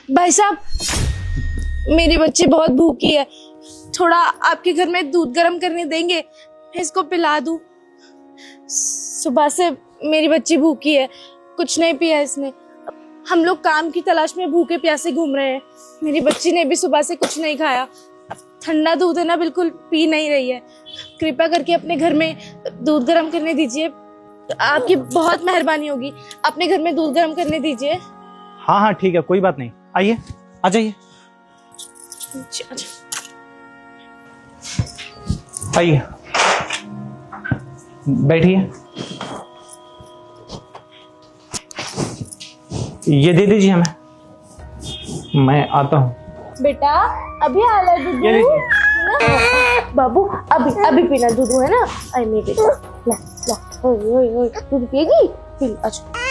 भाई साहब, मेरी बच्ची बहुत भूखी है, थोड़ा आपके घर में दूध गर्म करने देंगे, मैं इसको पिला दूं। सुबह से मेरी बच्ची भूखी है, कुछ नहीं पिया इसने। हम लोग काम की तलाश में भूखे प्यासे घूम रहे हैं, मेरी बच्ची ने भी सुबह से कुछ नहीं खाया। अब ठंडा दूध है ना, बिल्कुल पी नहीं रही है। कृपया करके अपने घर में दूध गर्म करने दीजिए, आपकी बहुत मेहरबानी होगी। अपने घर में दूध गर्म करने दीजिए। हाँ हाँ ठीक है, कोई बात नहीं, आइए आ जाइए, आइए बैठिए। ये दे दीजिए हमें, मैं आता हूँ। बेटा अभी आ रहा है दूध, ये लीजिए। बाबू अभी अभी पीना दूध, है ना? अरे मेरे बेटा, ला ला, ओए ओए ओए, दूध पिएगी? पी। अच्छा।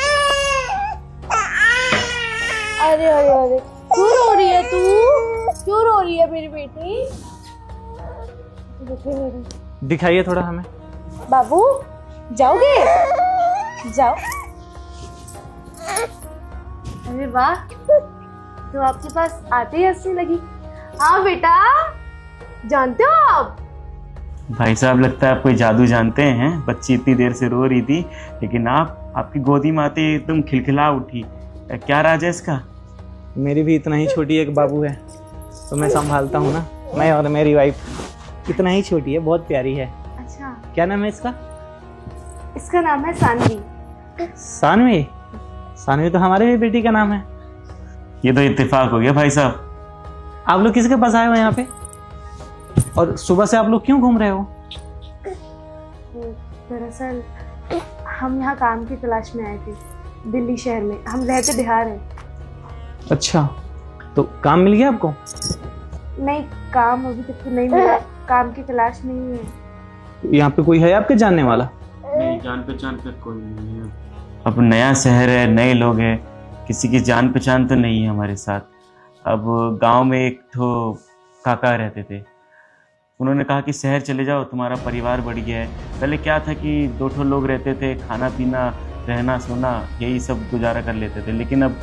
अरे अरे अरे, क्यों रो रही है तू? क्यों रो रही है मेरी बेटी? दिखाइए थोड़ा हमें। बाबू जाओगे? जाओ। अरे वाह, तो आपके पास आते ही हंसने लगी। हाँ बेटा, जानते हो आप? भाई साहब, लगता है आप कोई जादू जानते हैं। बच्ची इतनी देर से रो रही थी, लेकिन आपकी गोदी में आते ही एकदम खिलखिला उठी। क्या राज है इसका? मेरी भी इतना ही छोटी एक बाबू है, तो मैं संभालता हूँ ना, मैं और मेरी वाइफ। इतना ही छोटी है, बहुत प्यारी है। अच्छा, क्या नाम है इसका? इसका नाम है सानवी। सानवी? सानवी तो हमारे भी बेटी का नाम है। ये तो इत्तेफाक हो गया भाई साहब। आप लोग किसके पास आए हो यहाँ पे, और सुबह से आप लोग क्यों घूम रहे हो? दरअसल हम यहाँ काम की तलाश में आए थे, दिल्ली शहर में। हम रहते बिहार हैं। अच्छा, तो काम मिल गया आपको? नहीं, काम अभी तक तो नहीं मिला, काम की तलाश नहीं है। यहाँ पे कोई है आपके जानने वाला? नहीं, जान पहचान का कोई नहीं है। अब नया शहर है, नए लोग हैं, किसी की जान पहचान तो नहीं है हमारे साथ। अब गांव में एक ठो काका रहते थे, उन्होंने कहा कि शहर चले जाओ, तुम्हारा परिवार बढ़ गया है। पहले क्या था कि 2 ठो लोग रहते थे, खाना पीना रहना सोना यही सब गुजारा कर लेते थे। लेकिन अब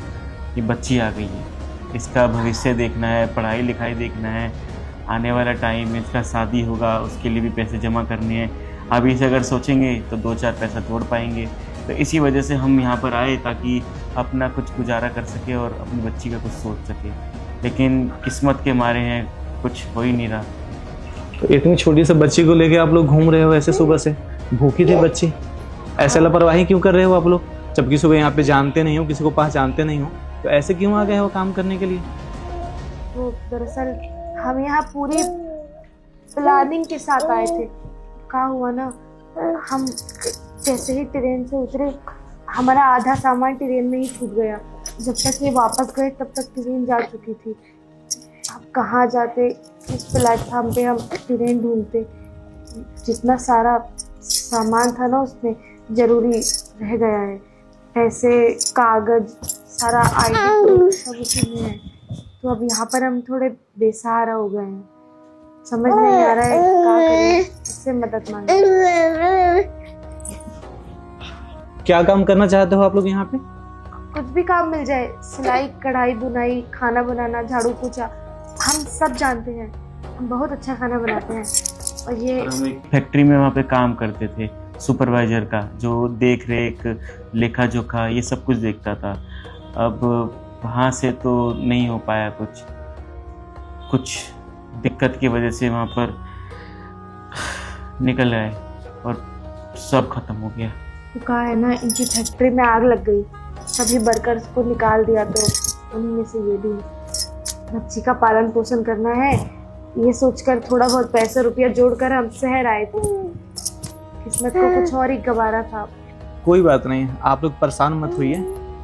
ये बच्ची आ गई है, इसका भविष्य देखना है, पढ़ाई लिखाई देखना है, आने वाला टाइम इसका शादी होगा, उसके लिए भी पैसे जमा करने हैं। अभी से अगर सोचेंगे तो 2-4 पैसा जोड़ पाएंगे। तो इसी वजह से हम यहाँ पर आए, ताकि अपना कुछ गुजारा कर सके और अपनी बच्ची का कुछ सोच सके। लेकिन किस्मत के मारे हैं, कुछ हो ही नहीं रहा। तो इतनी छोटी सी बच्ची को लेके आप लोग घूम रहे हो ऐसे सुबह से? भूखी थी बच्ची, ऐसे लापरवाही क्यों कर रहे हो आप लोग? जबकि सुबह यहाँ पे जानते नहीं हो, किसी को पहचानते नहीं हो, तो ऐसे क्यों आ गए हो काम करने के लिए? तो दरअसल हम यहाँ पूरी प्लानिंग के साथ आए थे। क्या हुआ ना, हम जैसे ही ट्रेन से उतरे, हमारा आधा सामान ट्रेन में ही छूट गया। जब तक ये वापस गए तब तक ट्रेन जा चुकी थी। अब कहाँ जाते, किस प्लेटफॉर्म पे हम ट्रेन ढूंढते। जितना सारा सामान था ना उसमें जरूरी रह गया है, पैसे, कागज, सारा आईडी सब उसी में है। तो अब यहाँ पर हम थोड़े बेसहारा हो गए हैं, समझ नहीं आ रहा है क्या करें, इससे मदद मांगे। क्या काम करना चाहते हो आप लोग यहाँ पे? कुछ भी काम मिल जाए, सिलाई, कढ़ाई, बुनाई, खाना बनाना, झाड़ू पोछा, हम सब जानते हैं। हम बहुत अच्छा खाना बनाते हैं। और ये हम एक फैक्ट्री में वहाँ पे काम करते थे, सुपरवाइजर का, जो देख रेख, लेखा जोखा ये सब कुछ देखता था। अब वहाँ से तो नहीं हो पाया, कुछ दिक्कत की वजह से वहाँ पर निकल आए और सब खत्म हो गया। तो कहा है ना, इनकी फैक्ट्री में आग लग गई, सभी वर्कर्स को निकाल दिया। तो उन्हीं में से ये भी बच्ची का पालन पोषण करना है, ये सोचकर थोड़ा बहुत पैसा रुपया जोड़कर हम शहर आए थे। किस्मत को कुछ और ही गवारा था। कोई बात नहीं, आप लोग परेशान मत होइए,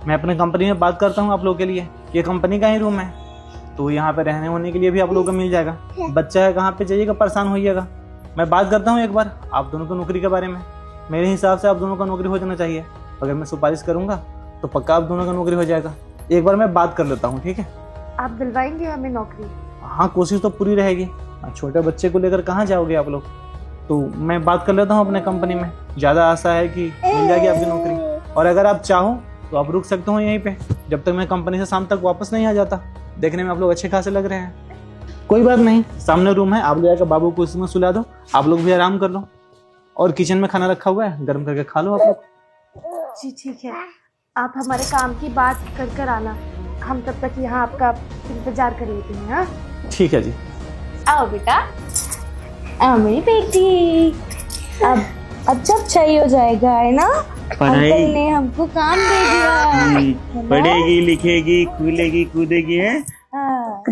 मैं अपने कंपनी में बात करता हूँ आप लोगों के लिए। ये कंपनी का ही रूम है, तो यहाँ पे रहने होने के लिए भी आप लोगों को मिल जाएगा। बच्चा है, कहाँ पे जाइएगा, परेशान होइएगा। मैं बात करता हूँ एक बार आप दोनों को नौकरी के बारे में। मेरे हिसाब से आप दोनों का नौकरी हो जाना चाहिए। अगर मैं सिफारिश करूँगा तो पक्का आप दोनों का नौकरी हो जाएगा। एक बार मैं बात कर लेता हूँ, ठीक है? आप दिलवाएंगे हमें नौकरी? हाँ, कोशिश तो पूरी रहेगी। छोटे बच्चे को लेकर कहाँ जाओगे आप लोग? तो मैं बात कर लेता हूँ अपने कंपनी में, ज़्यादा आशा है कि मिल जाएगी आपकी नौकरी। और अगर आप चाहो तो आप रुक सकते हो यहीं पे, जब तक मैं कंपनी से शाम तक वापस नहीं आ जाता। देखने में आप लोग अच्छे खासे लग रहे हैं। कोई बात नहीं, सामने रूम है, आप ले जाकर बाबू को उसमें सुला दो, आप लोग भी आराम कर लो। और किचन में खाना रखा हुआ है, गर्म करके खा लो आप लोग। जी ठीक है, आप हमारे काम की बात कर कर आना, हम तब तक यहाँ आपका इंतजार कर लेते हैं। हाँ ठीक है जी। आओ बेटा, आओ मेरी बेटी। अब जब चाहिए हो जाएगा है ना, पढ़ाई अंकल ने हमको काम दे दिया है ना? पढ़ेगी लिखेगी खुलेगी कूदेगी है। हाँ।